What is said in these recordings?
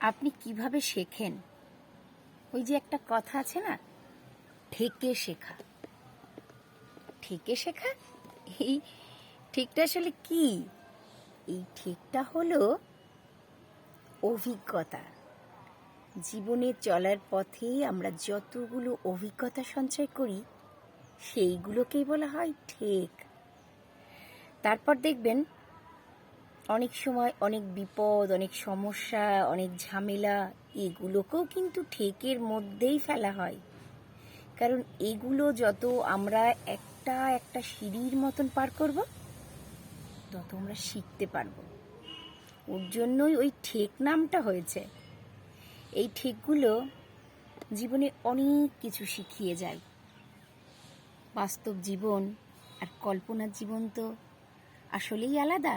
আপনি কিভাবে শেখেন? ওই যে একটা কথা আছে না, ঠেকে শেখা। ঠেকে শেখা, এই ঠিকটা আসলে কি? এই ঠিকটা হলো অভিজ্ঞতা। জীবনে চলার পথে আমরা যতগুলো অভিজ্ঞতা সঞ্চয় করি সেইগুলোকেই বলা হয় ঠেক। তারপর দেখবেন অনেক সময় অনেক বিপদ, অনেক সমস্যা, অনেক ঝামেলা, এগুলোকেও কিন্তু ঠেকের মধ্যেই ফেলা হয়। কারণ এগুলো যত আমরা একটা একটা সিঁড়ির মতন পার করব, তত আমরা শিখতে পারবো। ওর জন্যই ওই ঠেক নামটা হয়েছে। এই ঠেকগুলো জীবনে অনেক কিছু শিখিয়ে যায়। বাস্তব জীবন আর কল্পনার জীবন তো আসলেই আলাদা।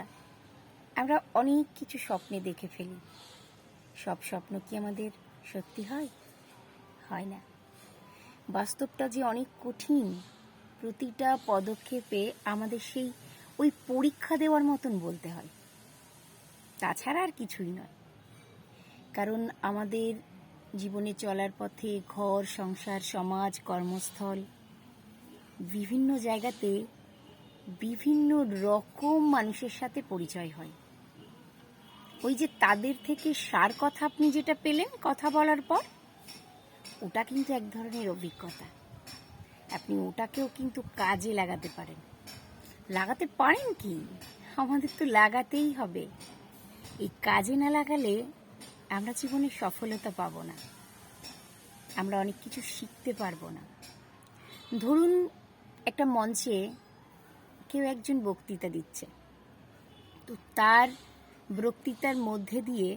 আমরা অনেক কিছু স্বপ্নে দেখে ফেলি। সব স্বপ্ন কি আমাদের সত্যি হয়? হয় না। বাস্তবটা যে অনেক কঠিন, প্রতিটা পদক্ষেপে আমাদের সেই ওই পরীক্ষা দেওয়ার মতন বলতে হয়, তাছাড়া আর কিছুই নয়। কারণ আমাদের জীবনে চলার পথে ঘর, সংসার, সমাজ, কর্মস্থল, বিভিন্ন জায়গাতে বিভিন্ন রকম মানুষের সাথে পরিচয় হয়। ওই যে তাদের থেকে সার কথা আপনি যেটা পেলেন কথা বলার পর, ওটা কিন্তু এক ধরনের অভিজ্ঞতা। আপনি ওটাকেও কিন্তু কাজে লাগাতে পারেন। লাগাতে পারেন কি? আমাদের তো লাগাতেই হবে। এই কাজে না লাগালে আমরা জীবনে সফলতা পাবো না, আমরা অনেক কিছু শিখতে পারবো না। ধরুন একটা মঞ্চে কেউ একজন বক্তৃতা দিচ্ছে, তো তার বক্তৃতার মধ্যে দিয়ে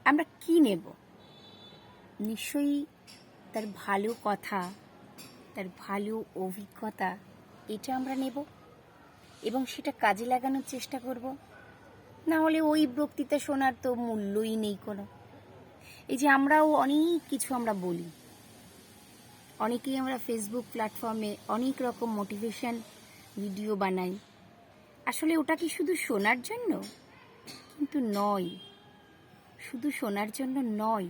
আমরা কি নেব? নিশ্চয়ই তার ভালো কথা, তার ভালো অভিজ্ঞতা, এটা আমরা নেব এবং সেটা কাজে লাগানোর চেষ্টা করব। না হলে ওই বক্তৃতা শোনার তো মূল্যই নেই কোনো। এই যে আমরাও অনেক কিছু আমরা বলি, অনেকেই আমরা ফেসবুক প্ল্যাটফর্মে অনেক রকম মোটিভেশন ভিডিও বানাই। আসলে ওটা কি শুধু শোনার জন্য? কিন্তু নয়, শুধু শোনার জন্য নয়।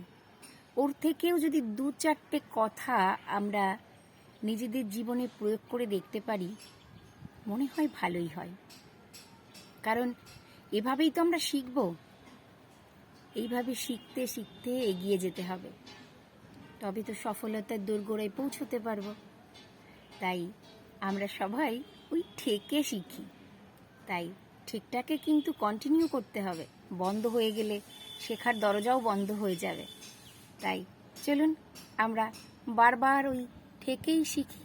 ওর থেকেও যদি দু চারটে কথা আমরা নিজেদের জীবনে প্রয়োগ করে দেখতে পারি, মনে হয় ভালোই হয়। কারণ এভাবেই তো আমরা শিখব। এইভাবে শিখতে শিখতে এগিয়ে যেতে হবে, তবে তো সফলতার দোরগোড়ায় পৌঁছতে পারবো। তাই আমরা সবাই ওই ঠেকে শিখি। তাই ঠিকটাকে কিন্তু কন্টিনিউ করতে হবে। বন্ধ হয়ে গেলে শেখার দরজাও বন্ধ হয়ে যাবে। তাই চলুন আমরা বারবার ওই ঠেকেই শিখি।